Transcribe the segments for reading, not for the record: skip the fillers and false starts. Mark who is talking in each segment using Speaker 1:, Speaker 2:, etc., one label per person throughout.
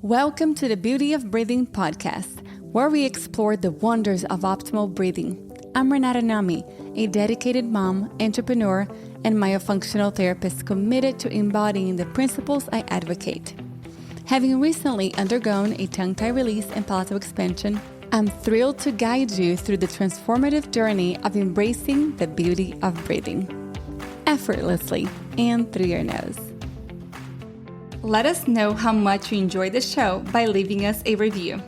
Speaker 1: Welcome to the Beauty of Breathing podcast, where we explore the wonders of optimal breathing. I'm Renata Nehme, a dedicated mom, entrepreneur, and myofunctional therapist committed to embodying the principles I advocate. Having recently undergone a tongue-tie release and palatal expansion, I'm thrilled to guide you through the transformative journey of embracing the beauty of breathing, effortlessly and through your nose. Let us know how much you enjoy the show by leaving us a review.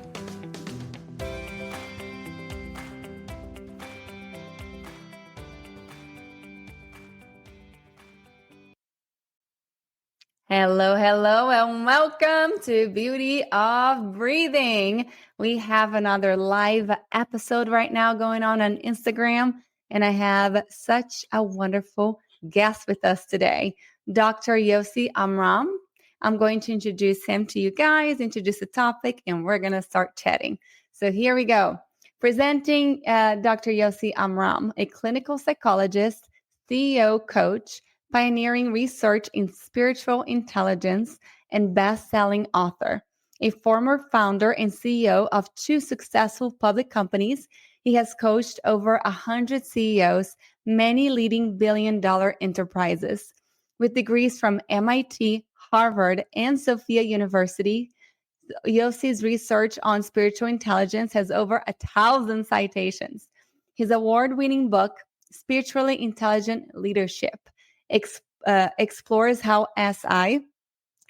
Speaker 1: Hello, and welcome to Beauty of Breathing. We have another live episode right now going on Instagram, and I have such a wonderful guest with us today, Dr. Yosi Amram. I'm going to introduce him to you guys, introduce the topic, and we're going to start chatting. So here we go. Presenting Dr. Yosi Amram, a clinical psychologist, CEO coach, pioneering research in spiritual intelligence, and best-selling author. A former founder and CEO of 2 successful public companies, he has coached over 100 CEOs, many leading billion-dollar enterprises. With degrees from MIT, Harvard, and Sophia University, Yosi's research on spiritual intelligence has over 1,000 citations. His award-winning book, Spiritually Intelligent Leadership, explores how SI,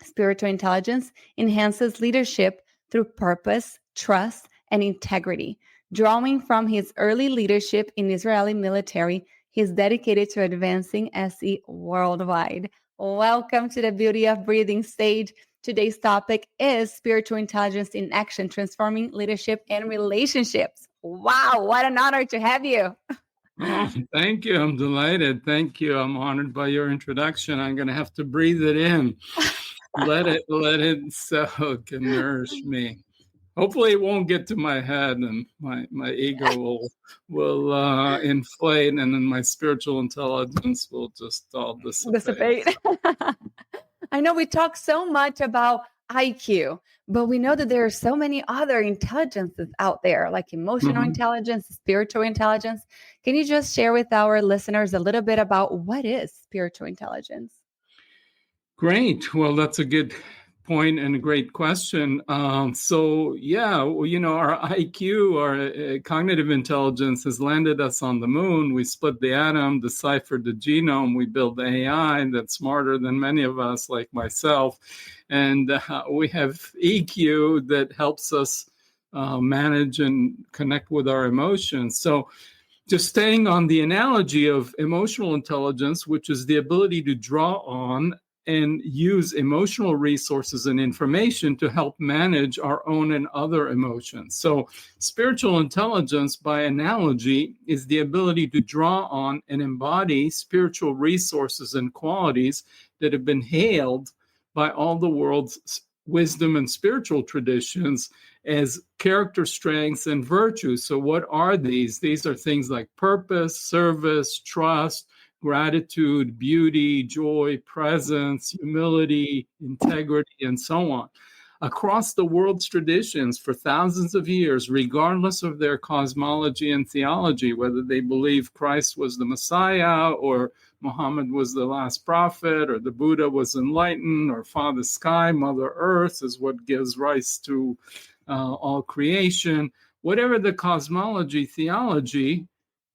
Speaker 1: spiritual intelligence, enhances leadership through purpose, trust, and integrity. Drawing from his early leadership in Israeli military, he is dedicated to advancing SE worldwide. Welcome to the Beauty of Breathing stage. Today's topic is spiritual intelligence in action, transforming leadership and relationships. Wow, what an honor to have you.
Speaker 2: Oh, thank you. I'm delighted. Thank you. I'm honored by your introduction. I'm going to have to breathe it in. Let it soak and nourish me. Hopefully it won't get to my head and my ego will inflate, and then my spiritual intelligence will just all dissipate.
Speaker 1: I know we talk so much about IQ, but we know that there are so many other intelligences out there, like emotional intelligence, spiritual intelligence. Can you just share with our listeners a little bit about what is spiritual intelligence?
Speaker 2: Great. Well, that's a good point and a great question. Our IQ, our cognitive intelligence has landed us on the moon. We split the atom, deciphered the genome. We built AI that's smarter than many of us, like myself. And we have EQ that helps us manage and connect with our emotions. So just staying on the analogy of emotional intelligence, which is the ability to draw on and use emotional resources and information to help manage our own and other emotions. So spiritual intelligence, by analogy, is the ability to draw on and embody spiritual resources and qualities that have been hailed by all the world's wisdom and spiritual traditions as character strengths and virtues. So what are these? These are things like purpose, service, trust, gratitude, beauty, joy, presence, humility, integrity, and so on. Across the world's traditions for thousands of years, regardless of their cosmology and theology, whether they believe Christ was the Messiah or Muhammad was the last prophet or the Buddha was enlightened or Father Sky, Mother Earth is what gives rise to all creation, whatever the cosmology, theology,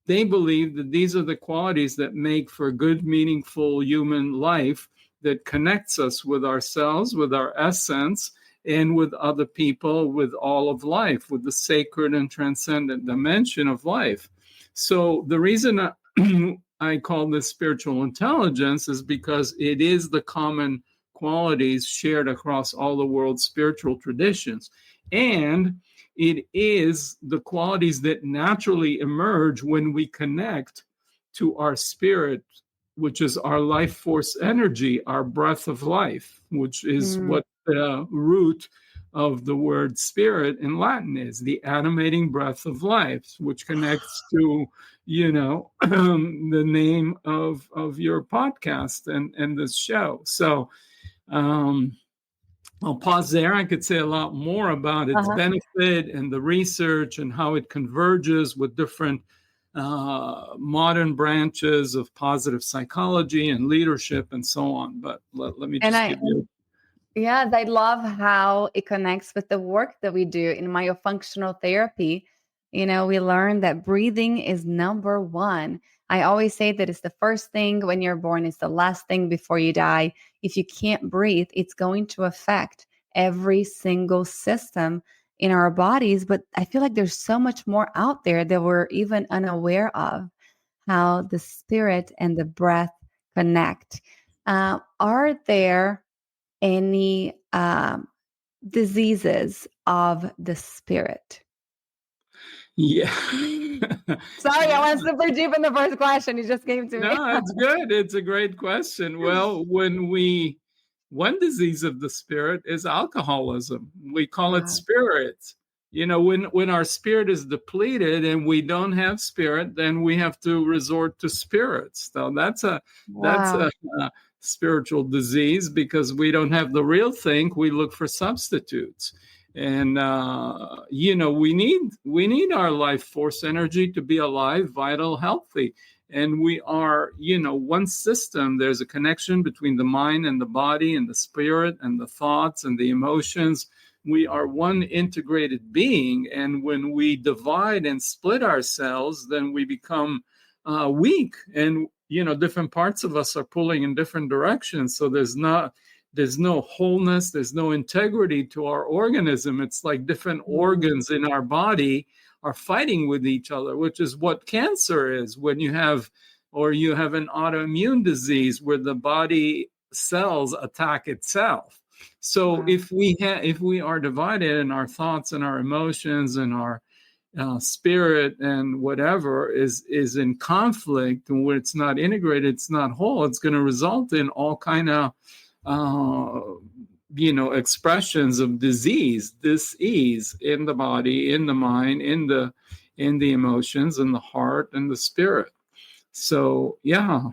Speaker 2: they believe that these are the qualities that make for good, meaningful human life that connects us with ourselves, with our essence, and with other people, with all of life, with the sacred and transcendent dimension of life. So the reason I call this spiritual intelligence is because it is the common qualities shared across all the world's spiritual traditions. And it is the qualities that naturally emerge when we connect to our spirit, which is our life force energy, our breath of life, which is what the root of the word spirit in Latin is, the animating breath of life, which connects to, the name of your podcast and this show. So I'll pause there. I could say a lot more about its
Speaker 1: Uh-huh.
Speaker 2: benefit and the research and how it converges with different modern branches of positive psychology and leadership and so on. But let me
Speaker 1: And
Speaker 2: just give you.
Speaker 1: yes, I love how it connects with the work that we do in myofunctional therapy. We learn that breathing is number one. I always say that it's the first thing when you're born, it's the last thing before you die. If you can't breathe, it's going to affect every single system in our bodies. But I feel like there's so much more out there that we're even unaware of, how the spirit and the breath connect. Are there any diseases of the spirit?
Speaker 2: Yeah.
Speaker 1: Sorry, I
Speaker 2: Yeah.
Speaker 1: went super deep in the first question. It just came to me.
Speaker 2: No, it's good. It's a great question. Well, one disease of the spirit is alcoholism. We call it
Speaker 1: Wow.
Speaker 2: spirit. When our spirit is depleted and we don't have spirit, then we have to resort to spirits. So that's
Speaker 1: Wow.
Speaker 2: a spiritual disease because we don't have the real thing. We look for substitutes. And we need our life force energy to be alive, vital, healthy. And we are one system. There's a connection between the mind and the body and the spirit and the thoughts and the emotions. We are one integrated being, and when we divide and split ourselves, then we become weak, and different parts of us are pulling in different directions. So there's no wholeness, there's no integrity to our organism. It's like different
Speaker 1: Mm.
Speaker 2: organs in our body are fighting with each other, which is what cancer is when you have an autoimmune disease where the body cells attack itself. So
Speaker 1: Wow.
Speaker 2: if we are divided in our thoughts and our emotions and our spirit and whatever is in conflict, and when it's not integrated, it's not whole, it's going to result in all kind of uh, expressions of disease in the body, in the mind, in the emotions, in the heart, and the spirit. So yeah.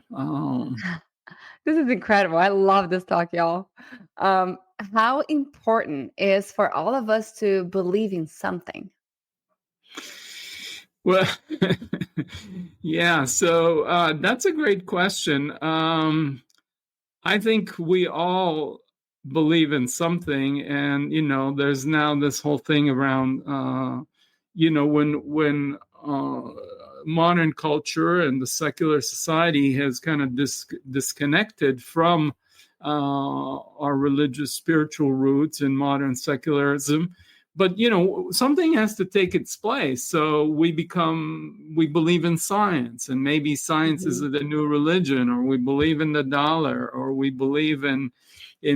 Speaker 1: This is incredible. I love this talk, y'all. Um, how important is for all of us to believe in something?
Speaker 2: Well, yeah. So that's a great question. I think we all believe in something, and there's now this whole thing around, when modern culture and the secular society has kind of disconnected from our religious spiritual roots in modern secularism. But something has to take its place. So we believe in science, and maybe science is
Speaker 1: Mhm.
Speaker 2: the new religion, or we believe in the dollar, or we believe in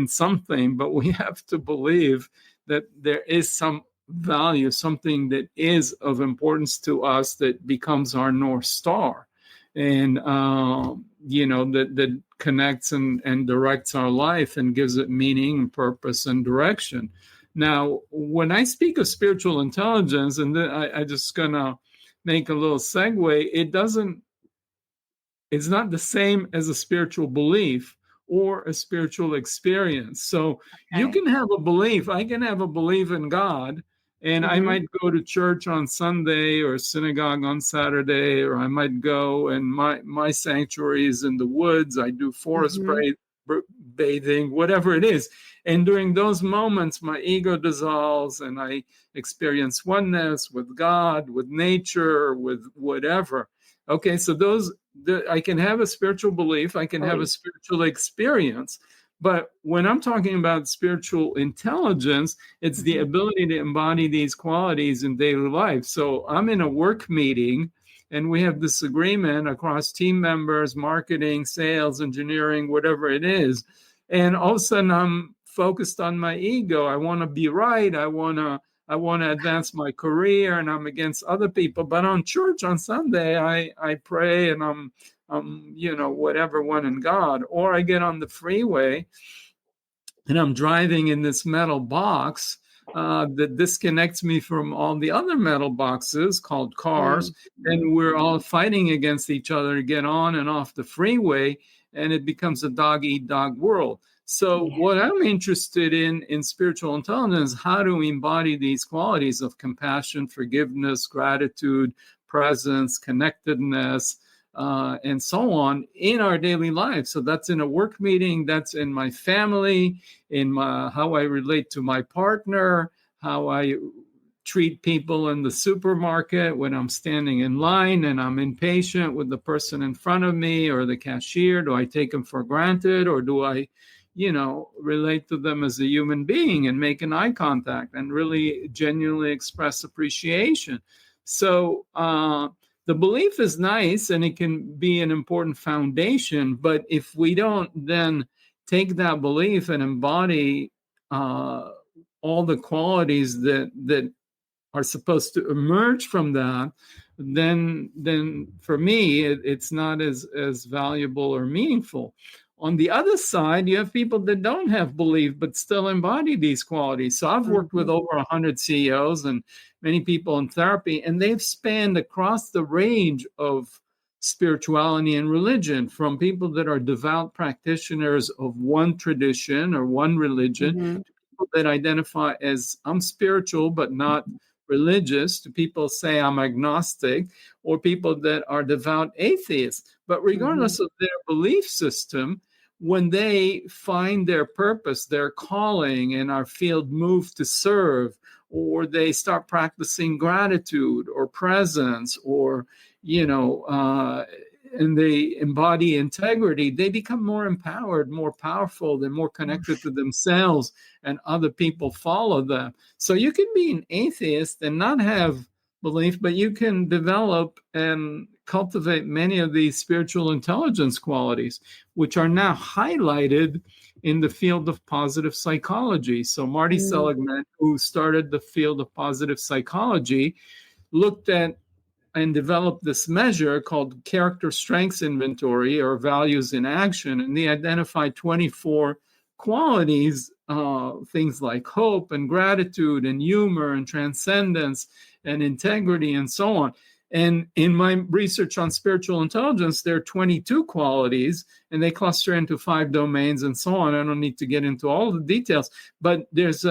Speaker 2: something. But we have to believe that there is some value, something that is of importance to us that becomes our North Star, and that connects and directs our life and gives it meaning and purpose and direction. Now, when I speak of spiritual intelligence, and then I just gonna make a little segue, it's not the same as a spiritual belief or a spiritual experience. So you
Speaker 1: Okay.
Speaker 2: can have a belief. I can have a belief in God, and I
Speaker 1: Hmm.
Speaker 2: might go to church on Sunday or synagogue on Saturday, or I might go, and my sanctuary is in the woods. I do forest
Speaker 1: Hmm.
Speaker 2: bathing, whatever it is. And during those moments, my ego dissolves, and I experience oneness with God, with nature, with whatever. Okay, so I can have a spiritual belief, I can have a
Speaker 1: Belief.
Speaker 2: spiritual experience, but when I'm talking about spiritual intelligence, it's the
Speaker 1: Hmm.
Speaker 2: ability to embody these qualities in daily life. So I'm in a work meeting, and we have disagreement across team members, marketing, sales, engineering, whatever it is. And all of a sudden I'm focused on my ego. I want to be right. I want to advance my career, and I'm against other people. But on church on Sunday, I pray, and I'm whatever, one in God. Or I get on the freeway and I'm driving in this metal box that disconnects me from all the other metal boxes called cars, and we're all fighting against each other to get on and off the freeway, and it becomes a dog eat dog world. So
Speaker 1: Yeah.
Speaker 2: what I'm interested in spiritual intelligence, how to embody these qualities of compassion, forgiveness, gratitude, presence, connectedness, and so on in our daily life. So that's in a work meeting, that's in my family, in how I relate to my partner, how I treat people in the supermarket when I'm standing in line and I'm impatient with the person in front of me or the cashier. Do I take them for granted, or do I, relate to them as a human being and make an eye contact and really genuinely express appreciation? So the belief is nice and it can be an important foundation, but if we don't then take that belief and embody all the qualities that are supposed to emerge from that, then for me it's not as valuable or meaningful. On the other side, you have people that don't have belief but still embody these qualities. So I've worked with over 100 CEOs and many people in therapy, and they've spanned across the range of spirituality and religion, from people that are devout practitioners of one tradition or one religion,
Speaker 1: Mm-hmm.
Speaker 2: people that identify as I'm spiritual but not religious, to people say I'm agnostic, or people that are devout atheists. But regardless of their belief system, when they find their purpose, their calling, and are feel moved to serve, or they start practicing gratitude or presence, or and they embody integrity, they become more empowered, more powerful, they're more connected to themselves, and other people follow them. So you can be an atheist and not have belief, but you can develop and cultivate many of these spiritual intelligence qualities, which are now highlighted in the field of positive psychology. So Marty Seligman, who started the field of positive psychology, looked at and developed this measure called character strengths inventory, or values in action. And they identified 24 qualities, things like hope and gratitude and humor and transcendence and integrity and so on. And in my research on spiritual intelligence, there are 22 qualities, and they cluster into 5 domains and so on. I don't need to get into all the details, but there's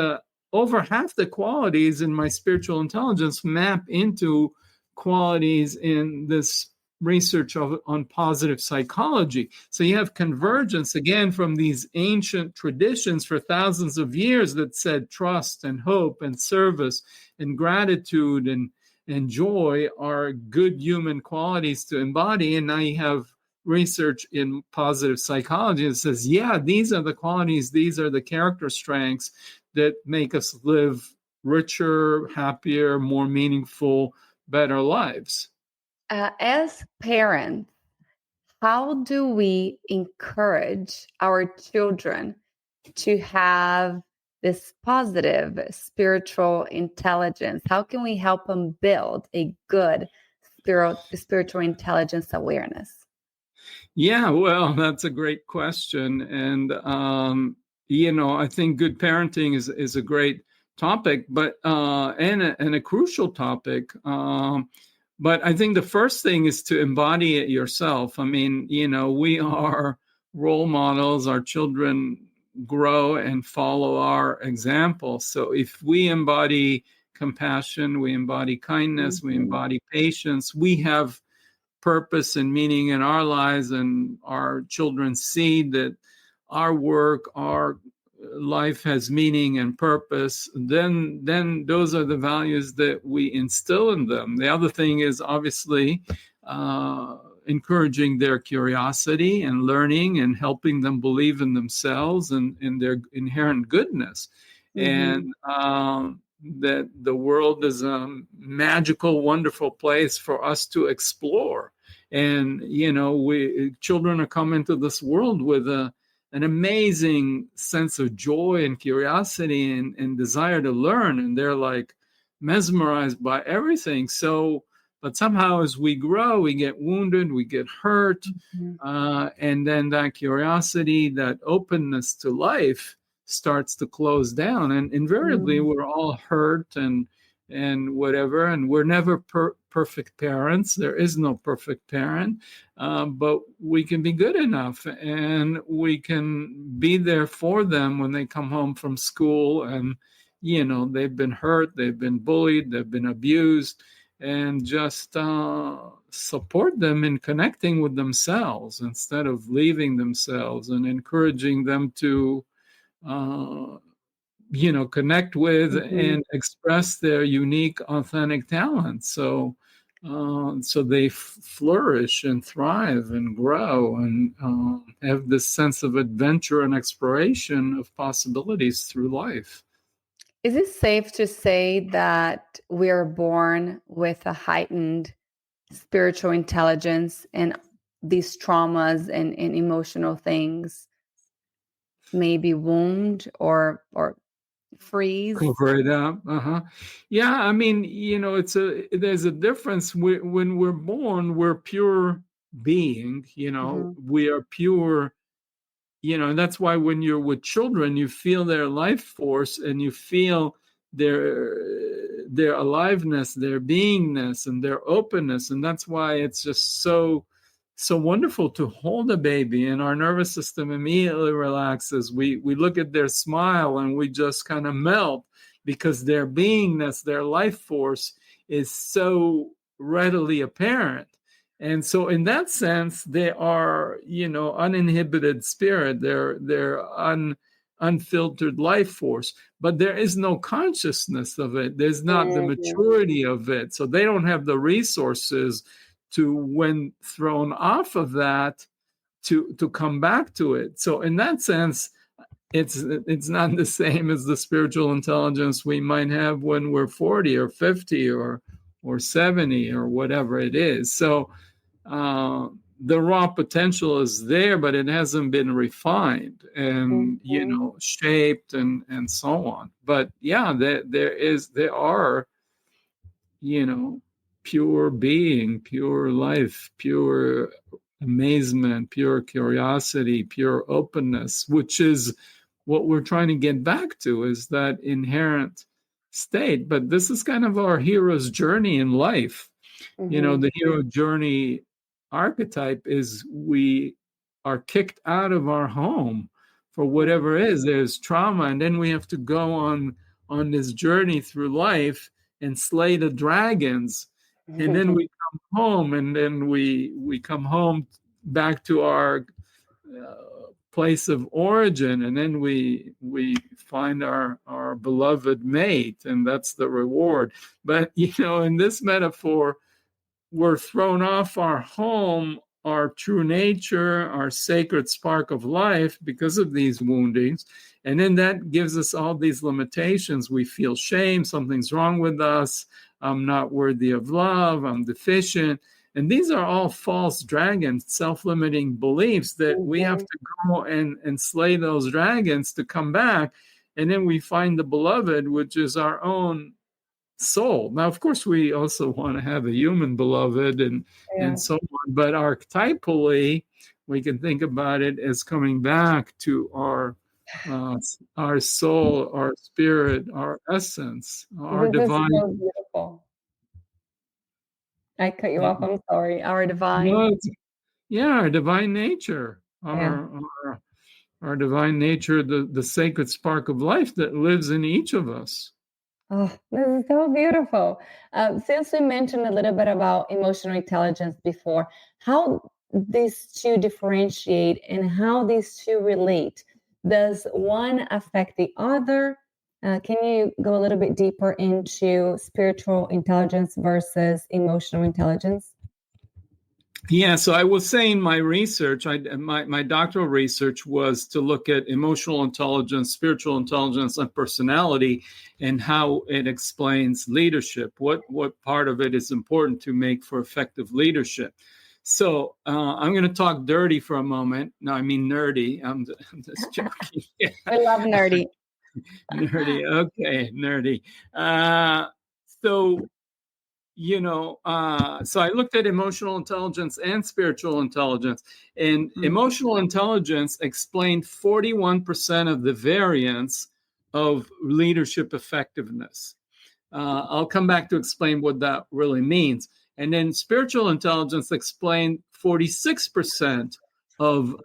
Speaker 2: over half the qualities in my spiritual intelligence map into qualities in this research on positive psychology. So you have convergence again from these ancient traditions for thousands of years that said trust and hope and service and gratitude and joy are good human qualities to embody. And now you have research in positive psychology that says, yeah, these are the qualities, these are the character strengths that make us live richer, happier, more meaningful, better lives.
Speaker 1: As parents, how do we encourage our children to have this positive spiritual intelligence? How can we help them build a good spiritual intelligence awareness?
Speaker 2: Yeah, well, that's a great question. And, I think good parenting is a great topic, but and a crucial topic. But I think the first thing is to embody it yourself. I mean, we are role models. Our children grow and follow our example. So if we embody compassion, we embody kindness, we embody patience, we have purpose and meaning in our lives, and our children see that our work, our life has meaning and purpose, then those are the values that we instill in them. The other thing is obviously encouraging their curiosity and learning and helping them believe in themselves and in their inherent goodness. And that the world is a magical, wonderful place for us to explore. And, children are coming to this world with an amazing sense of joy and curiosity and desire to learn. And they're like mesmerized by everything. So, but somehow as we grow, we get wounded, we get hurt. And then that curiosity, that openness to life starts to close down. And invariably, we're all hurt and and whatever. And we're never perfect parents. There is no perfect parent, but we can be good enough, and we can be there for them when they come home from school, and they've been hurt, they've been bullied, they've been abused, and just support them in connecting with themselves instead of leaving themselves, and encouraging them to connect with and express their unique, authentic talents. So they flourish and thrive and grow, and have this sense of adventure and exploration of possibilities through life.
Speaker 1: Is it safe to say that we are born with a heightened spiritual intelligence, and these traumas and emotional things maybe wound or freeze?
Speaker 2: Cover it up. Yeah, I mean, there's a difference. When we're born, we're pure being. We are pure. And that's why when you're with children, you feel their life force, and you feel their aliveness, their beingness, and their openness. And that's why it's just so wonderful to hold a baby, and our nervous system immediately relaxes. We look at their smile, and we just kind of melt, because their beingness, their life force is so readily apparent. And so in that sense, they are, uninhibited spirit. They're unfiltered life force, but there is no consciousness of it. There's not the maturity of it. So they don't have the resources to, when thrown off of that, to come back to it. So in that sense, it's not the same as the spiritual intelligence we might have when we're 40 or 50 or 70 or whatever it is. So the raw potential is there, but it hasn't been refined and shaped and so on. But yeah, there are pure being, pure life, pure amazement, pure curiosity, pure openness, which is what we're trying to get back to, is that inherent state. But this is kind of our hero's journey in life. The hero journey archetype is we are kicked out of our home for whatever it is. There's trauma, and then we have to go on this journey through life and slay the dragons. And then we come home, and then we come home back to our place of origin, and then we find our beloved mate, and that's the reward. But in this metaphor, we're thrown off our home, our true nature, our sacred spark of life, because of these woundings. And then that gives us all these limitations. We feel shame, something's wrong with us, I'm not worthy of love, I'm deficient. And these are all false dragons, self-limiting beliefs that we have to go and slay those dragons to come back. And then we find the beloved, which is our own soul. Now, of course, we also want to have a human beloved and so on. But archetypally, we can think about it as coming back to our soul, our spirit, our essence, our divine.
Speaker 1: This is so beautiful. I cut you off. I'm sorry. Our divine.
Speaker 2: Our divine nature, our divine nature, the sacred spark of life that lives in each of us.
Speaker 1: Oh, this is so beautiful. Since we mentioned a little bit about emotional intelligence before, how these two differentiate and how these two relate? Does one affect the other? Can you go a little bit deeper into spiritual intelligence versus emotional intelligence?
Speaker 2: Yeah, so I was saying my research, my doctoral research was to look at emotional intelligence, spiritual intelligence, and personality, and how it explains leadership. What part of it is important to make for effective leadership? So I'm going to talk dirty for a moment. No, I mean nerdy. I'm just joking.
Speaker 1: I love nerdy.
Speaker 2: Nerdy. Okay, nerdy. So I looked at emotional intelligence and spiritual intelligence, and emotional intelligence explained 41% of the variance of leadership effectiveness. I'll come back to explain what that really means. And then spiritual intelligence explained 46% of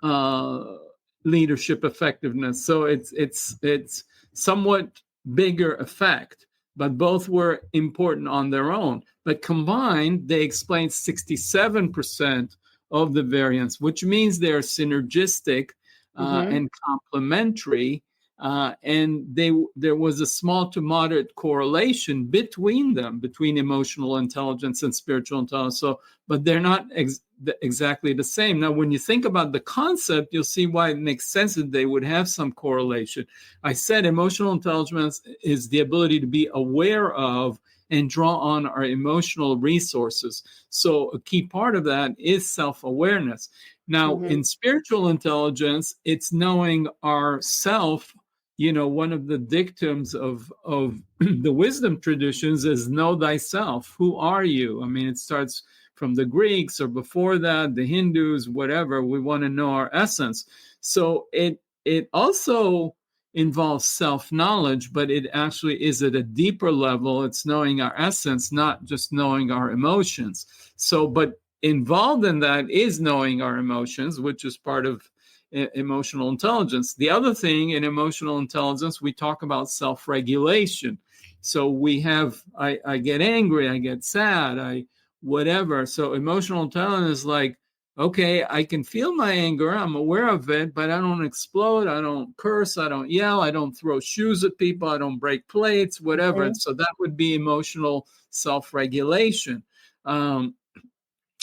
Speaker 2: leadership effectiveness. So it's somewhat bigger effect, but both were important on their own. But combined, they explain 67% of the variance, which means they're synergistic and complementary. And there was a small to moderate correlation between them, between emotional intelligence and spiritual intelligence. So, but they're not exactly the same. Now, when you think about the concept, you'll see why it makes sense that they would have some correlation. I said emotional intelligence is the ability to be aware of and draw on our emotional resources. So a key part of that is self-awareness. Now, in spiritual intelligence, it's knowing our self. One of the dictums of the wisdom traditions is know thyself. Who are you? I mean, it starts from the Greeks or before that, the Hindus, whatever. We want to know our essence. So it also involves self-knowledge, but it actually is at a deeper level. It's knowing our essence, not just knowing our emotions. So, but involved in that is knowing our emotions, which is part of emotional intelligence. The other thing in emotional intelligence, we talk about self-regulation. So I get angry, I get sad, whatever. So emotional intelligence is like, okay, I can feel my anger, I'm aware of it, but I don't explode, I don't curse, I don't yell, I don't throw shoes at people, I don't break plates, whatever. So that would be emotional self-regulation.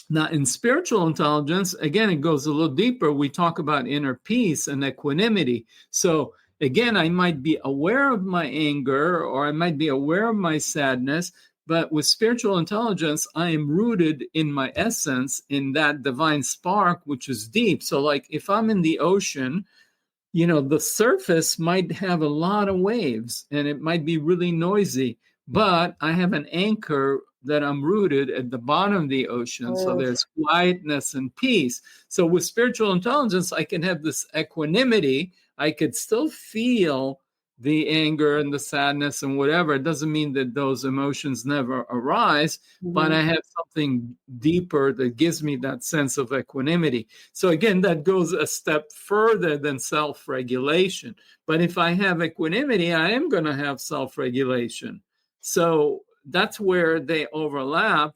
Speaker 2: Now, in spiritual intelligence, again, it goes a little deeper. We talk about inner peace and equanimity. So again, I might be aware of my anger or I might be aware of my sadness, but with spiritual intelligence, I am rooted in my essence, in that divine spark, which is deep. So like if I'm in the ocean, the surface might have a lot of waves and it might be really noisy, but I have an anchor that I'm rooted at the bottom of the ocean. So there's quietness and peace. So with spiritual intelligence, I can have this equanimity. I could still feel the anger and the sadness and whatever. It doesn't mean that those emotions never arise, but I have something deeper that gives me that sense of equanimity. So again, that goes a step further than self-regulation. But if I have equanimity, I am going to have self-regulation. So that's where they overlap.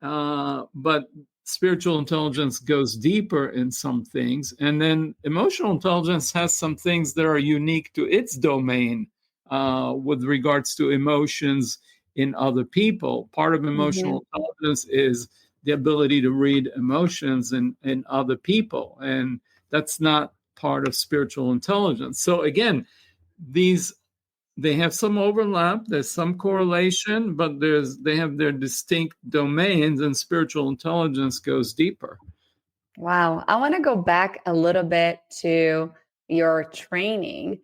Speaker 2: But spiritual intelligence goes deeper in some things. And then emotional intelligence has some things that are unique to its domain with regards to emotions in other people. Part of emotional intelligence is the ability to read emotions in other people. And that's not part of spiritual intelligence. So again, they have some overlap, there's some correlation, but they have their distinct domains, and spiritual intelligence goes deeper.
Speaker 1: Wow. I want to go back a little bit to your training.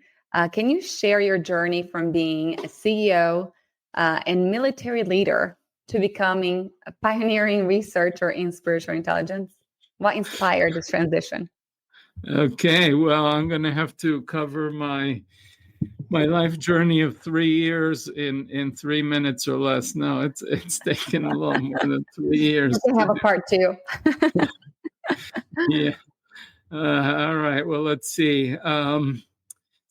Speaker 1: Can you share your journey from being a CEO and military leader to becoming a pioneering researcher in spiritual intelligence? What inspired this transition?
Speaker 2: Okay, well, I'm going to have to cover my life journey of 3 years in 3 minutes or less. No, it's taken a little more than 3 years.
Speaker 1: You can have a part two.
Speaker 2: Yeah. All right. Well, let's see.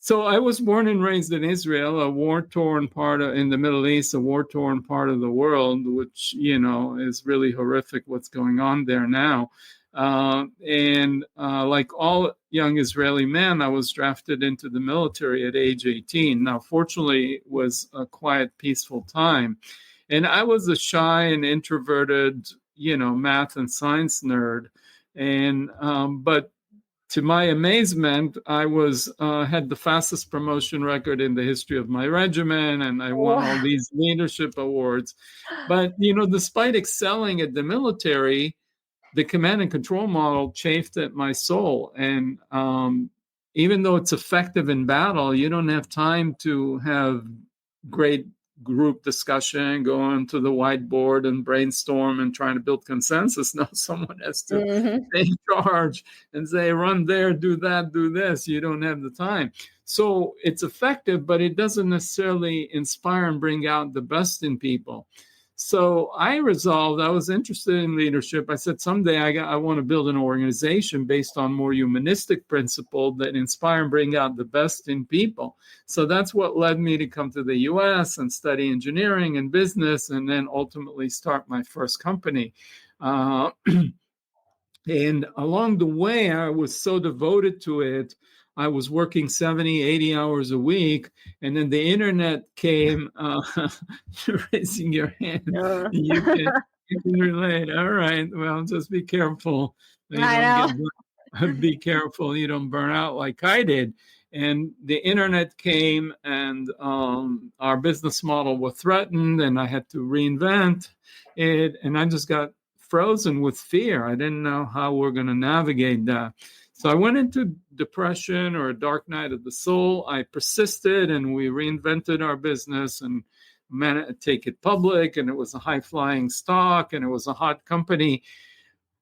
Speaker 2: So I was born and raised in Israel, a war-torn part in the Middle East, a war-torn part of the world, which, is really horrific what's going on there now. And like all young Israeli men, I was drafted into the military at age 18. Now, fortunately, it was a quiet, peaceful time. And I was a shy and introverted, math and science nerd. And but to my amazement, I had the fastest promotion record in the history of my regiment, and I won all these leadership awards. But, despite excelling at the military, the command and control model chafed at my soul. And even though it's effective in battle, you don't have time to have great group discussion, going to the whiteboard and brainstorm and trying to build consensus. No, someone has to take charge and say, run there, do that, do this. You don't have the time. So it's effective, but it doesn't necessarily inspire and bring out the best in people. So I resolved, I was interested in leadership. I said, someday I want to build an organization based on more humanistic principle that inspire and bring out the best in people. So that's what led me to come to the US and study engineering and business, and then ultimately start my first company. And along the way, I was so devoted to it. I was working 70, 80 hours a week. And then the internet came, you're raising your hand. You can relate. All right. Well, just be careful. Be careful you don't burn out like I did. And the internet came, and our business model was threatened, and I had to reinvent it. And I just got frozen with fear. I didn't know how we're going to navigate that. So I went into depression, or a dark night of the soul. I persisted, and we reinvented our business and managed to take it public. And it was a high-flying stock, and it was a hot company.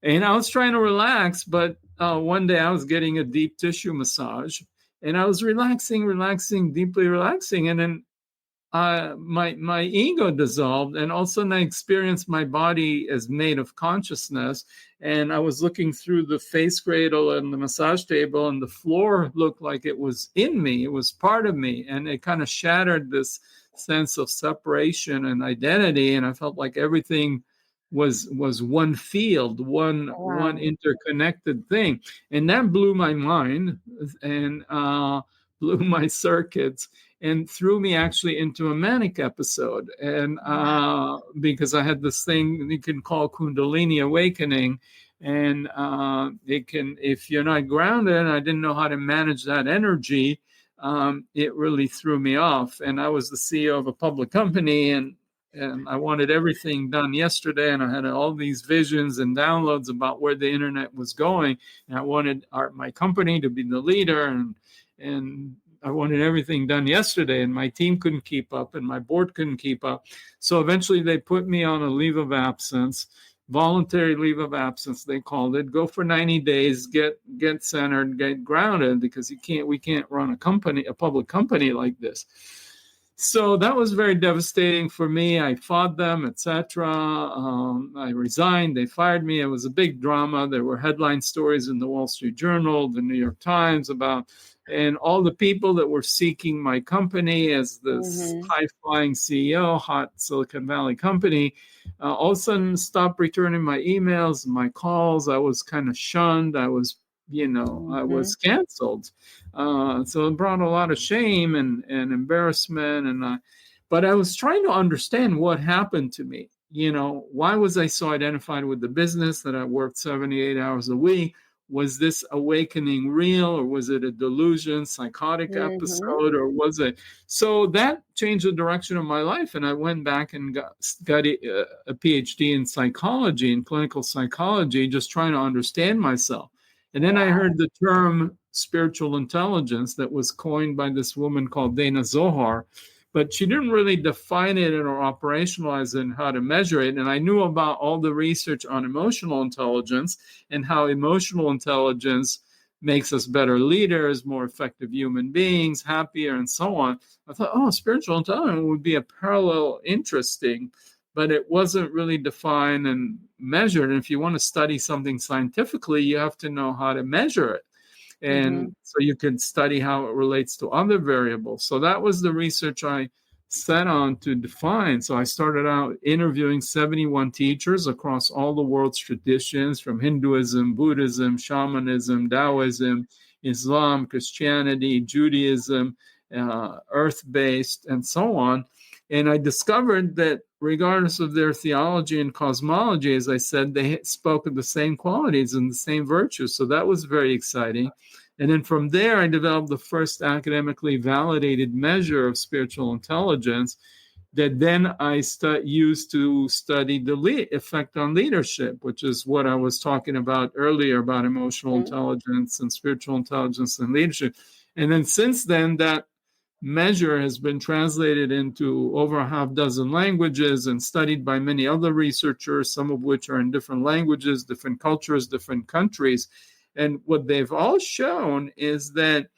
Speaker 2: And I was trying to relax, but one day I was getting a deep tissue massage, and I was relaxing, deeply relaxing. And then my ego dissolved, and all of a sudden I experienced my body as made of consciousness. And I was looking through the face cradle and the massage table, and the floor looked like it was in me. It was part of me, and it kind of shattered this sense of separation and identity. And I felt like everything was one field, one interconnected thing. And that blew my mind and blew my circuits, and threw me actually into a manic episode. And because I had this thing you can call Kundalini awakening, and it can, if you're not grounded, I didn't know how to manage that energy. It really threw me off. And I was the CEO of a public company, and I wanted everything done yesterday, and I had all these visions and downloads about where the internet was going, and I wanted my company to be the leader, and I wanted everything done yesterday, and my team couldn't keep up, and my board couldn't keep up. So eventually they put me on a leave of absence, voluntary leave of absence, they called it. Go for 90 days, get centered, get grounded, because we can't run a public company like this. So that was very devastating for me. I fought them, etc. I resigned. They fired me. It was a big drama. There were headline stories in the Wall Street Journal, the New York Times about, and all the people that were seeking my company as this high-flying CEO, hot Silicon Valley company, all of a sudden stopped returning my emails, my calls. I was kind of shunned. I was I was canceled. So it brought a lot of shame and embarrassment. But I was trying to understand what happened to me. Why was I so identified with the business that I worked 78 hours a week? Was this awakening real, or was it a delusion, psychotic episode, or was it? So that changed the direction of my life. And I went back and got a PhD in psychology, in clinical psychology, just trying to understand myself. And then I heard the term spiritual intelligence that was coined by this woman called Dana Zohar, but she didn't really define it or operationalize it and how to measure it. And I knew about all the research on emotional intelligence and how emotional intelligence makes us better leaders, more effective human beings, happier, and so on. I thought, spiritual intelligence would be a parallel interesting, but it wasn't really defined and measured. And if you want to study something scientifically, you have to know how to measure it. And so you can study how it relates to other variables. So that was the research I set on to define. So I started out interviewing 71 teachers across all the world's traditions, from Hinduism, Buddhism, shamanism, Taoism, Islam, Christianity, Judaism, earth-based, and so on. And I discovered that regardless of their theology and cosmology, as I said, they spoke of the same qualities and the same virtues. So that was very exciting. And then from there, I developed the first academically validated measure of spiritual intelligence that then I used to study the effect on leadership, which is what I was talking about earlier about emotional intelligence and spiritual intelligence and leadership. And then since then, that measure has been translated into over a half dozen languages and studied by many other researchers, some of which are in different languages, different cultures, different countries. And what they've all shown is that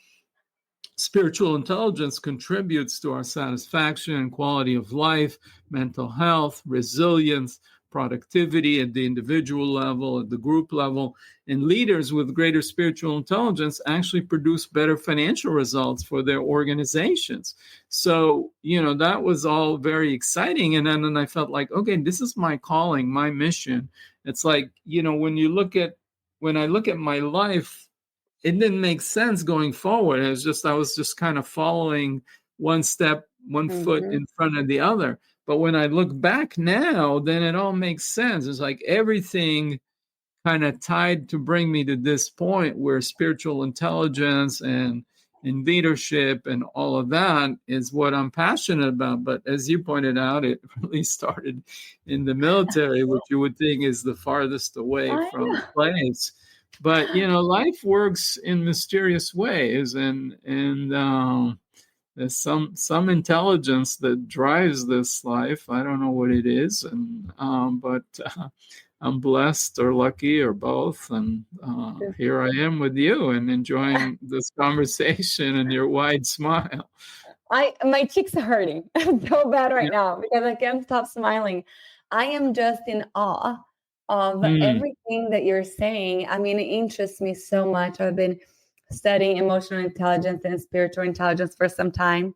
Speaker 2: spiritual intelligence contributes to our satisfaction and quality of life, mental health, resilience, productivity at the individual level, at the group level. And leaders with greater spiritual intelligence actually produce better financial results for their organizations. So, that was all very exciting. And then I felt like, okay, this is my calling, my mission. It's like, when I look at my life, it didn't make sense going forward. I was just kind of following one step, one foot in front of the other. But when I look back now, then it all makes sense. It's like everything kind of tied to bring me to this point where spiritual intelligence and leadership and all of that is what I'm passionate about. But as you pointed out, it really started in the military, which you would think is the farthest away from the place. But life works in mysterious ways, and there's some intelligence that drives this life. I don't know what it is, but I'm blessed or lucky or both, and here I am with you and enjoying this conversation and your wide smile.
Speaker 1: My cheeks are hurting so bad right now because I can't stop smiling. I am just in awe of everything that you're saying. I mean, it interests me so much. I've been studying emotional intelligence and spiritual intelligence for some time,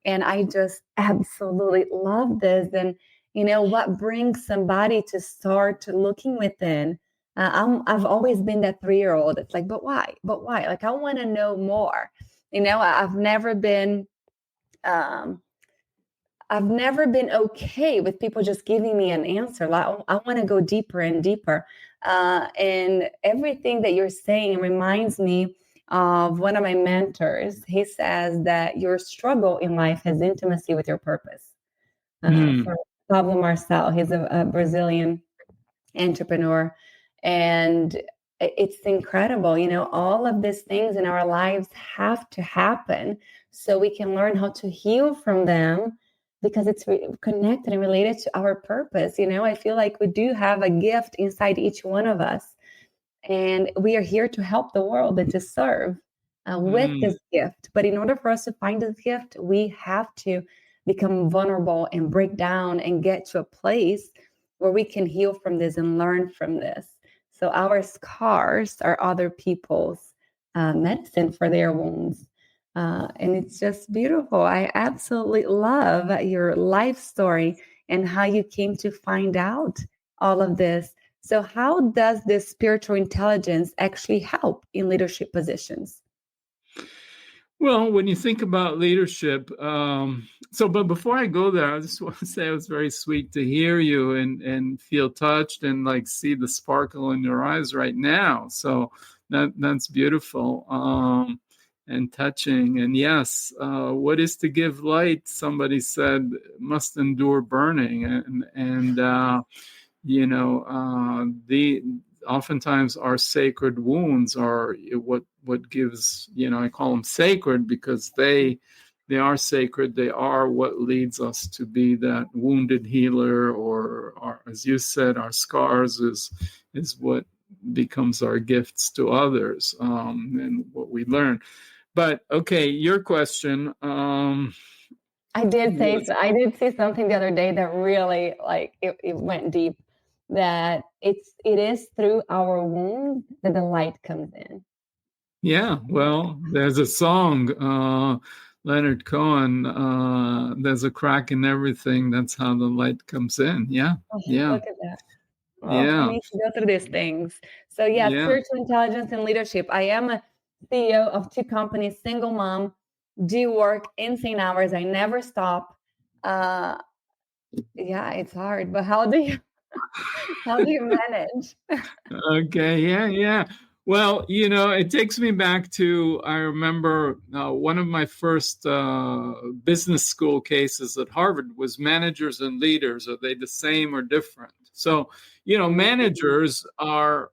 Speaker 1: and I just absolutely love this. And what brings somebody to start looking within? I've always been that 3-year-old. It's like, but why? But why? Like, I want to know more. I've never been okay with people just giving me an answer. Like, I want to go deeper and deeper. And everything that you're saying reminds me of one of my mentors. He says that your struggle in life has intimacy with your purpose. For Pablo Marcel, he's a Brazilian entrepreneur. And it's incredible. All of these things in our lives have to happen so we can learn how to heal from them, because it's connected and related to our purpose. I feel like we do have a gift inside each one of us, and we are here to help the world and to serve with this gift. But in order for us to find this gift, we have to become vulnerable and break down and get to a place where we can heal from this and learn from this. So our scars are other people's medicine for their wounds. And it's just beautiful. I absolutely love your life story and how you came to find out all of this. So how does this spiritual intelligence actually help in leadership positions?
Speaker 2: Well, when you think about leadership, but before I go there, I just want to say it was very sweet to hear you and feel touched and like see the sparkle in your eyes right now. So that's beautiful and touching. And yes, what is to give light, somebody said, must endure burning. Oftentimes our sacred wounds are what gives, I call them sacred because they are sacred. They are what leads us to be that wounded healer, or as you said, our scars is what becomes our gifts to others, and what we learn. But okay, your question.
Speaker 1: I did see something the other day that really it went deep. That it is through our wounds that the light comes in.
Speaker 2: Yeah, well, there's a song, Leonard Cohen, there's a crack in everything. That's how the light comes in. Yeah, yeah.
Speaker 1: Look at that. Well, we need to go through these things. So spiritual intelligence and leadership. I am a CEO of 2 companies, single mom, do work insane hours. I never stop. It's hard, but how do you manage?
Speaker 2: Okay, yeah. Well, it takes me back to, I remember one of my first business school cases at Harvard was managers and leaders. Are they the same or different? So, managers are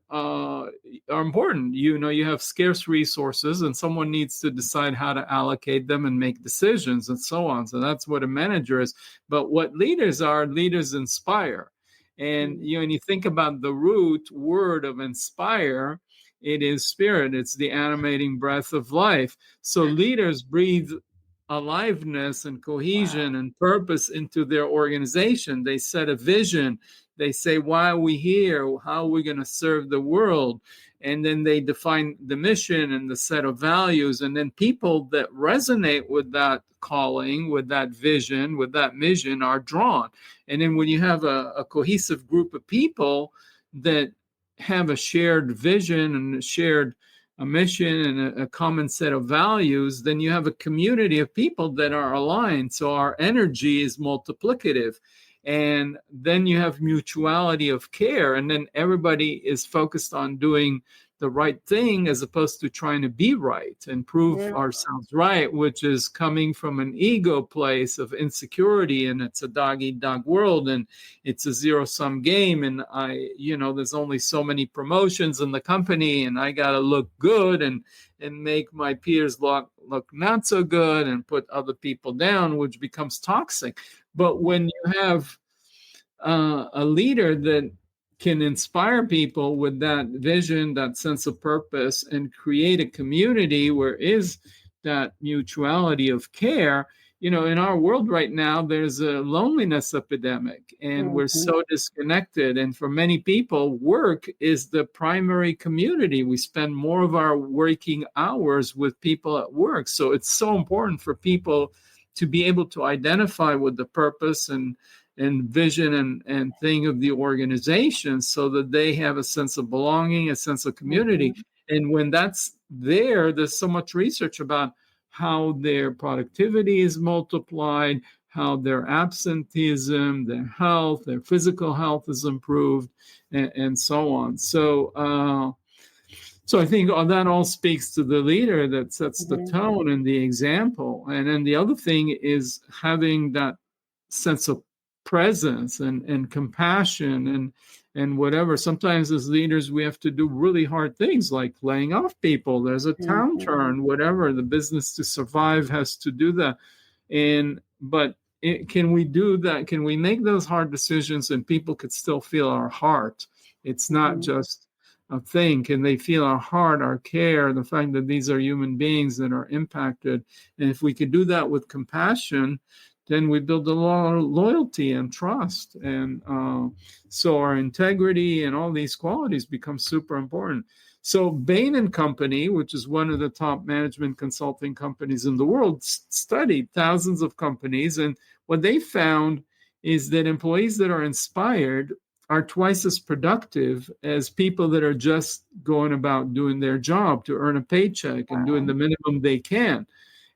Speaker 2: important. You have scarce resources, and someone needs to decide how to allocate them and make decisions and so on. So that's what a manager is. But what leaders are, leaders inspire. And and you think about the root word of inspire, it is spirit. It's the animating breath of life. So leaders breathe aliveness and cohesion and purpose into their organization. They set a vision. They say, why are we here? How are we going to serve the world? And then they define the mission and the set of values. And then people that resonate with that calling, with that vision, with that mission are drawn. And then when you have a cohesive group of people that have a shared vision and a mission and a common set of values, then you have a community of people that are aligned. So our energy is multiplicative. And then you have mutuality of care. And then everybody is focused on doing the right thing as opposed to trying to be right and prove ourselves right, which is coming from an ego place of insecurity. And it's a dog-eat-dog world, and it's a zero-sum game. And there's only so many promotions in the company, and I got to look good and make my peers look not so good and put other people down, which becomes toxic. But when you have a leader that can inspire people with that vision, that sense of purpose, and create a community where is that mutuality of care. In our world right now, there's a loneliness epidemic, and we're so disconnected. And for many people, work is the primary community. We spend more of our working hours with people at work. So it's so important for people to be able to identify with the purpose and vision and thing of the organization, so that they have a sense of belonging, a sense of community. And when that's there's so much research about how their productivity is multiplied, how their absenteeism, their health, their physical health is improved, and so on. So I think that all speaks to the leader that sets the tone and the example. And then the other thing is having that sense of presence and compassion and whatever. Sometimes as leaders, we have to do really hard things like laying off people. There's a downturn, whatever. The business to survive has to do that. But can we do that? Can we make those hard decisions and people could still feel our heart? It's not just a thing. Can they feel our heart, our care, the fact that these are human beings that are impacted? And if we could do that with compassion, then we build a lot of loyalty and trust. And so our integrity and all these qualities become super important. So Bain and Company, which is one of the top management consulting companies in the world, studied thousands of companies. And what they found is that employees that are inspired are twice as productive as people that are just going about doing their job to earn a paycheck and doing the minimum they can.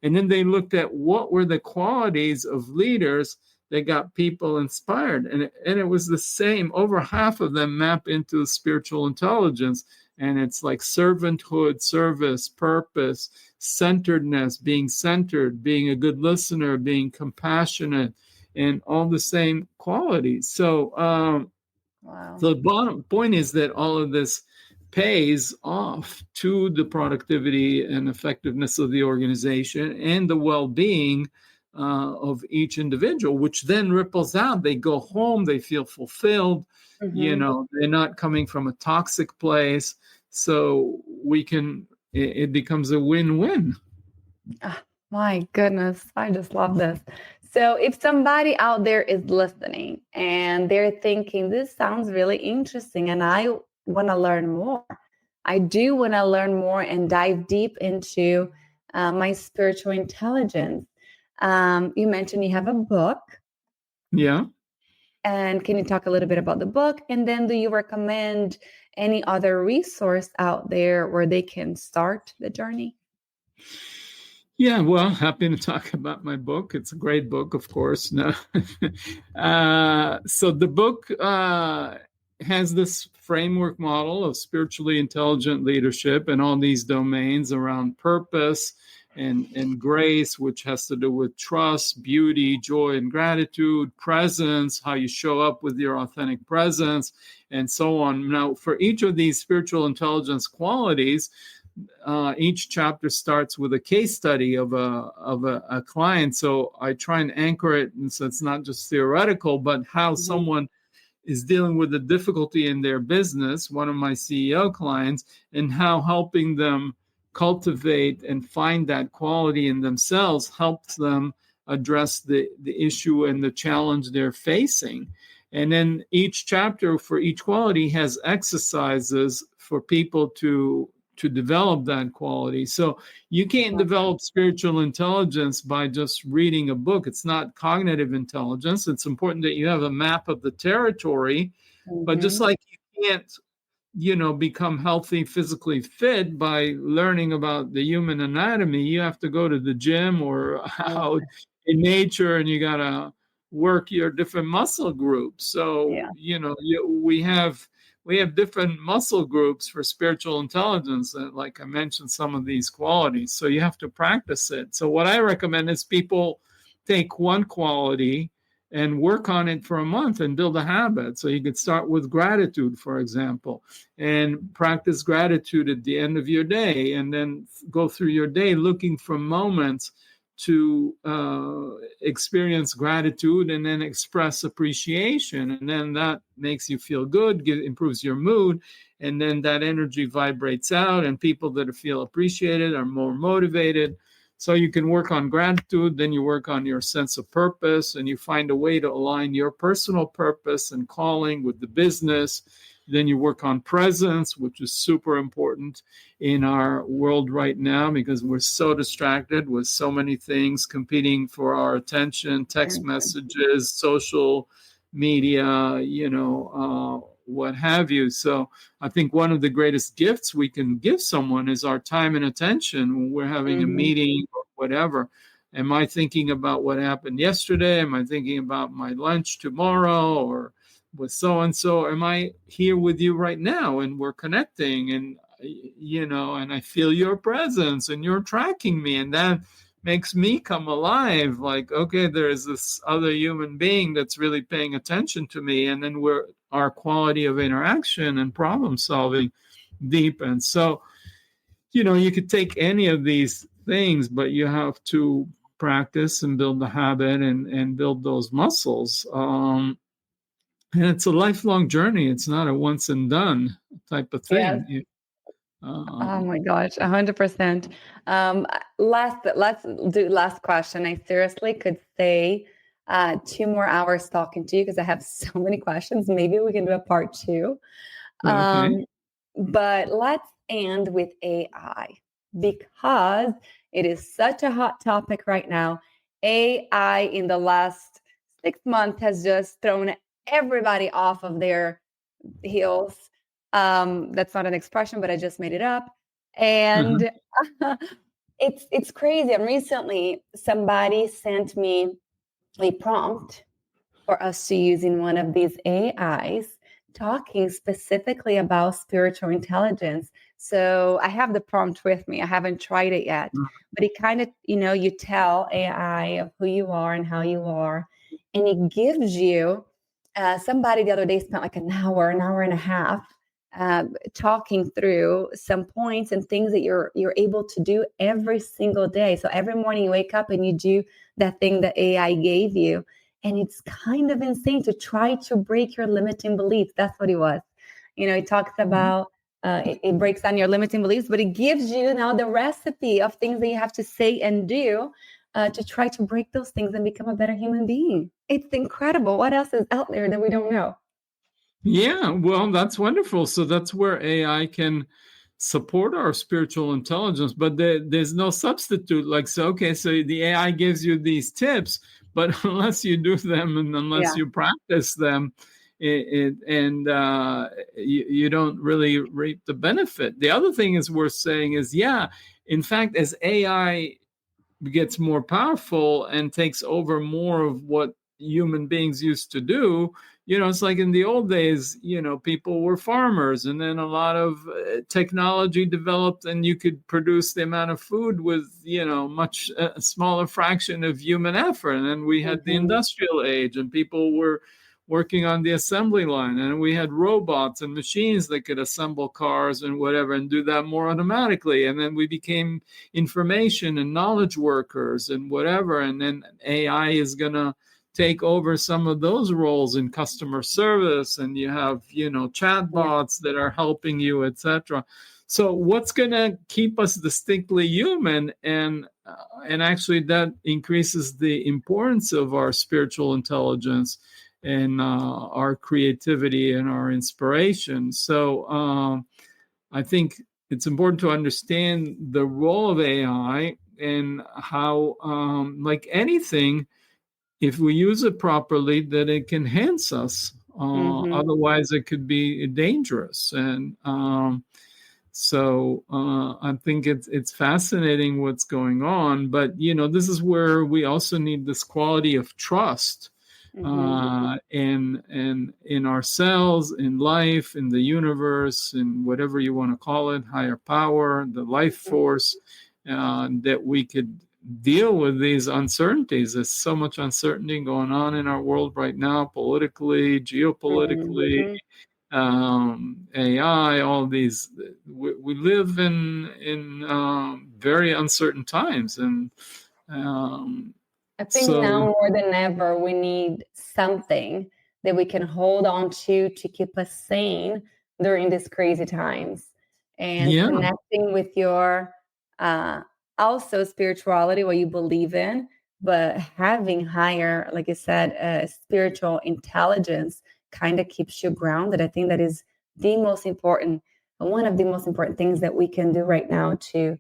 Speaker 2: And then they looked at what were the qualities of leaders that got people inspired. And it was the same. Over half of them map into spiritual intelligence. And it's like servanthood, service, purpose, centeredness, being centered, being a good listener, being compassionate, and all the same qualities. So the bottom point is that all of this pays off to the productivity and effectiveness of the organization and the well-being of each individual, which then ripples out. They go home, they feel fulfilled, they're not coming from a toxic place. So it becomes a win-win.
Speaker 1: My goodness, I just love this. So if somebody out there is listening and they're thinking, this sounds really interesting and I want to learn more. I do want to learn more and dive deep into my spiritual intelligence. You mentioned you have a book.
Speaker 2: Yeah.
Speaker 1: And can you talk a little bit about the book? And then do you recommend any other resource out there where they can start the journey?
Speaker 2: Yeah, well, happy to talk about my book. It's a great book, of course. No. So the book has this framework model of spiritually intelligent leadership and all these domains around purpose and grace, which has to do with trust, beauty, joy, and gratitude, presence, how you show up with your authentic presence, and so on. Now, for each of these spiritual intelligence qualities, each chapter starts with a case study of a client. So I try and anchor it, and so it's not just theoretical, but how someone is dealing with a difficulty in their business, one of my CEO clients, and how helping them cultivate and find that quality in themselves helps them address the issue and the challenge they're facing. And then each chapter for each quality has exercises for people to develop that quality. So you can't develop spiritual intelligence by just reading a book. It's not cognitive intelligence. It's important that you have a map of the territory, but just like you can't, become healthy, physically fit by learning about the human anatomy, you have to go to the gym or out in nature, and you got to work your different muscle groups. So, we have different muscle groups for spiritual intelligence. Like I mentioned, some of these qualities. So you have to practice it. So what I recommend is people take one quality and work on it for a month and build a habit. So you could start with gratitude, for example, and practice gratitude at the end of your day, and then go through your day looking for moments to experience gratitude and then express appreciation. And then that makes you feel good, improves your mood. And then that energy vibrates out, and people that feel appreciated are more motivated. So you can work on gratitude, then you work on your sense of purpose, and you find a way to align your personal purpose and calling with the business. Then you work on presence, which is super important in our world right now because we're so distracted with so many things competing for our attention, text messages, social media, what have you. So I think one of the greatest gifts we can give someone is our time and attention when we're having a meeting or whatever. Am I thinking about what happened yesterday? Am I thinking about my lunch tomorrow or with so-and-so? Am I here with you right now and we're connecting and, and I feel your presence and you're tracking me, and that makes me come alive. Like, okay, there's this other human being that's really paying attention to me. And then our quality of interaction and problem solving deepens. So, you could take any of these things, but you have to practice and build the habit and build those muscles. And it's a lifelong journey. It's not a once and done type of thing.
Speaker 1: Yes. Oh my gosh, 100%. Let's do last question. I seriously could stay 2 more hours talking to you because I have so many questions. Maybe we can do a part 2.
Speaker 2: Okay.
Speaker 1: But let's end with AI because it is such a hot topic right now. AI in the last 6 months has just thrown everybody off of their heels. That's not an expression, but I just made it up. And it's crazy. And recently somebody sent me a prompt for us to use in one of these AIs talking specifically about spiritual intelligence. So I have the prompt with me. I haven't tried it yet, but it kind of, you tell AI of who you are and how you are, and it gives you, somebody the other day spent like an hour and a half talking through some points and things that you're able to do every single day. So every morning you wake up and you do that thing that AI gave you. And it's kind of insane to try to break your limiting beliefs. That's what it was. It talks about, it breaks down your limiting beliefs, but it gives you now the recipe of things that you have to say and do to try to break those things and become a better human being. It's incredible. What else is out there that we don't know?
Speaker 2: Yeah, well, that's wonderful. So that's where AI can support our spiritual intelligence, but there's no substitute. Like, so the AI gives you these tips, but unless you do them and unless you practice them, you don't really reap the benefit. The other thing is worth saying is, in fact, as AI gets more powerful and takes over more of what human beings used to do. It's like in the old days, people were farmers, and then a lot of technology developed, and you could produce the amount of food with, much smaller fraction of human effort. And then we had the industrial age, and people were working on the assembly line, and we had robots and machines that could assemble cars and whatever and do that more automatically. And then we became information and knowledge workers and whatever. And then AI is going to take over some of those roles in customer service, and you have chatbots that are helping you, etc. So what's going to keep us distinctly human, and actually that increases the importance of our spiritual intelligence and our creativity and our inspiration. So I think it's important to understand the role of AI and how, like anything, if we use it properly, that it can enhance us. Otherwise, it could be dangerous. And so I think it's fascinating what's going on. But, this is where we also need this quality of trust in ourselves, in life, in the universe, in whatever you want to call it, higher power, the life force, that we could deal with these uncertainties. There's so much uncertainty going on in our world right now, politically, geopolitically, AI, all these. We live in very uncertain times, and
Speaker 1: I think now more than ever, we need something that we can hold on to keep us sane during these crazy times. And connecting with your also spirituality, what you believe in, but having higher, like I said, spiritual intelligence kind of keeps you grounded. I think that is the most important, one of the most important things that we can do right now to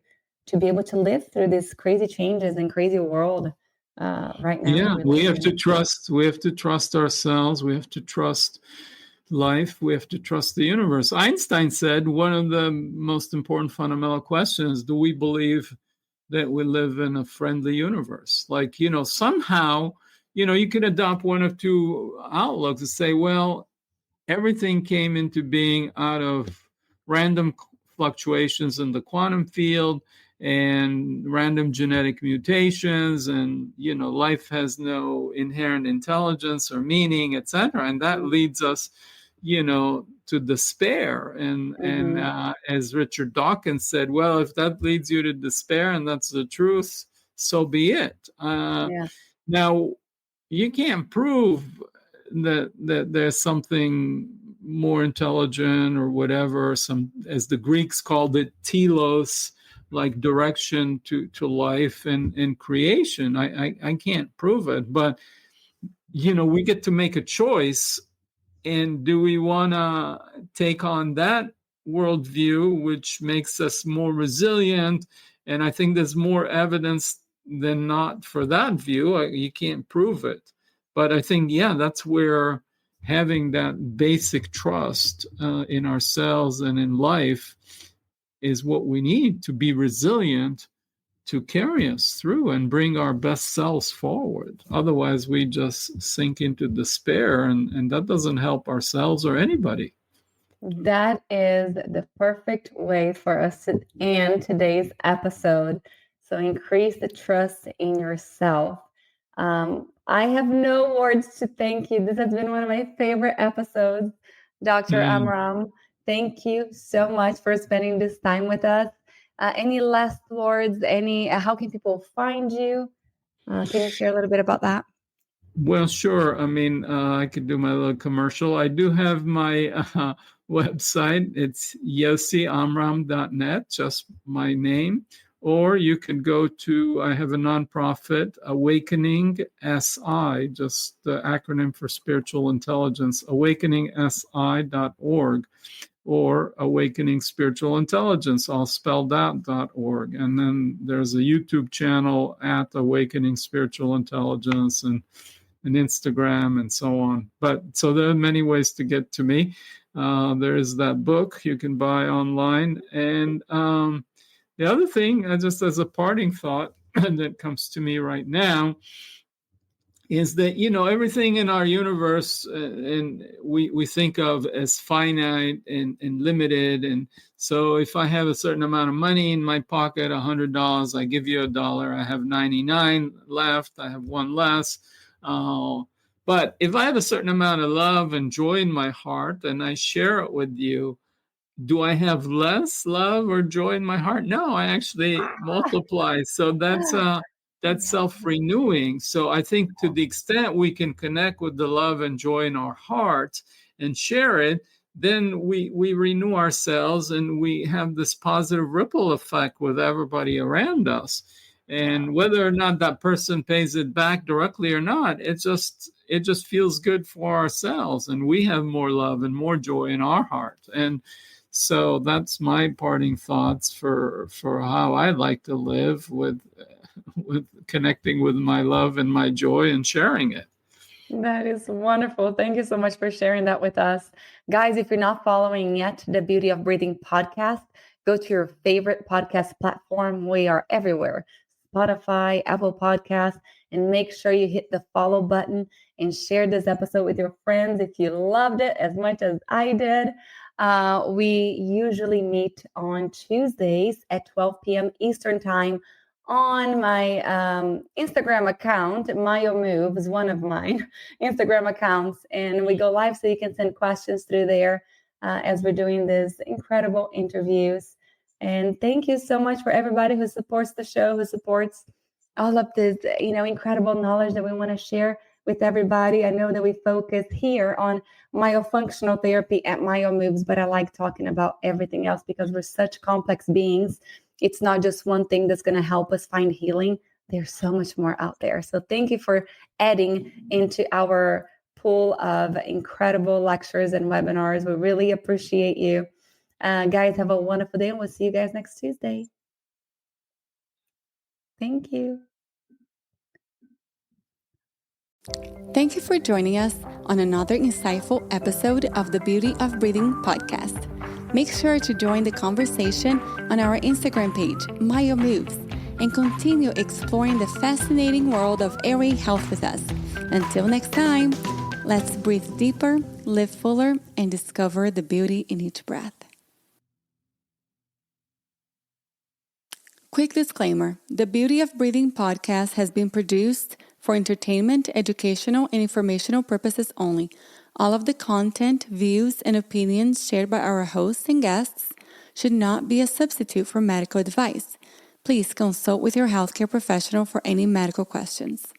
Speaker 1: be able to live through these crazy changes and crazy world right now.
Speaker 2: Yeah, we have to trust. We have to trust ourselves. We have to trust life. We have to trust the universe. Einstein said one of the most important fundamental questions: do we believe that we live in a friendly universe? Like, somehow, you can adopt one of two outlooks and say, well, everything came into being out of random fluctuations in the quantum field and random genetic mutations, and life has no inherent intelligence or meaning, etc. And that leads us to despair. And as Richard Dawkins said, well, if that leads you to despair and that's the truth, so be it. Now, you can't prove that there's something more intelligent or whatever, some, as the Greeks called it, telos, like direction to life and creation. I can't prove it, but we get to make a choice. And do we want to take on that worldview, which makes us more resilient? And I think there's more evidence than not for that view. You can't prove it. But I think, that's where having that basic trust in ourselves and in life is what we need to be resilient, to carry us through and bring our best selves forward. Otherwise, we just sink into despair, and that doesn't help ourselves or anybody.
Speaker 1: That is the perfect way for us to end today's episode. So increase the trust in yourself. I have no words to thank you. This has been one of my favorite episodes. Dr. Amram, thank you so much for spending this time with us. Any last words? How can people find you? Can you share a little bit about that?
Speaker 2: Well, sure. I mean, I could do my little commercial. I do have my website. It's yosiamram.net, just my name. Or you can go to, I have a nonprofit, Awakening SI, just the acronym for spiritual intelligence, awakeningsi.org, or Awakening Spiritual Intelligence, all spelled out.org. And then there's a YouTube channel at Awakening Spiritual Intelligence, and Instagram, and so on. But so there are many ways to get to me. There is that book you can buy online. And the other thing, just as a parting thought that comes to me right now, is that, everything in our universe, and we think of as finite and limited. And so if I have a certain amount of money in my pocket, $100, I give you $1, I have 99 left, I have one less. But if I have a certain amount of love and joy in my heart and I share it with you, do I have less love or joy in my heart? No, I actually multiply. So that's self-renewing. So I think to the extent we can connect with the love and joy in our heart and share it, then we renew ourselves and we have this positive ripple effect with everybody around us. And whether or not that person pays it back directly or not, it just feels good for ourselves, and we have more love and more joy in our heart. And so that's my parting thoughts for how I like to live with connecting with my love and my joy and sharing it.
Speaker 1: That is wonderful. Thank you so much for sharing that with us. Guys, if you're not following yet the Beauty of Breathing podcast, go to your favorite podcast platform. We are everywhere. Spotify, Apple Podcasts, and make sure you hit the follow button and share this episode with your friends if you loved it as much as I did. We usually meet on Tuesdays at 12 p.m. Eastern Time on my Instagram account. Mayo Moves, one of mine Instagram accounts, and we go live so you can send questions through there as we're doing these incredible interviews. And thank you so much for everybody who supports the show, who supports all of this, incredible knowledge that we want to share with everybody. I know that we focus here on myofunctional therapy at Mayo Moves, but I like talking about everything else because we're such complex beings. It's not just one thing that's going to help us find healing. There's so much more out there. So thank you for adding into our pool of incredible lectures and webinars. We really appreciate you. Guys, have a wonderful day, and we'll see you guys next Tuesday. Thank you. Thank you for joining us on another insightful episode of the Beauty of Breathing podcast. Make sure to join the conversation on our Instagram page, Mayo Moves, and continue exploring the fascinating world of airway health with us. Until next time, let's breathe deeper, live fuller, and discover the beauty in each breath. Quick disclaimer: the Beauty of Breathing podcast has been produced for entertainment, educational, and informational purposes only. All of the content, views, and opinions shared by our hosts and guests should not be a substitute for medical advice. Please consult with your healthcare professional for any medical questions.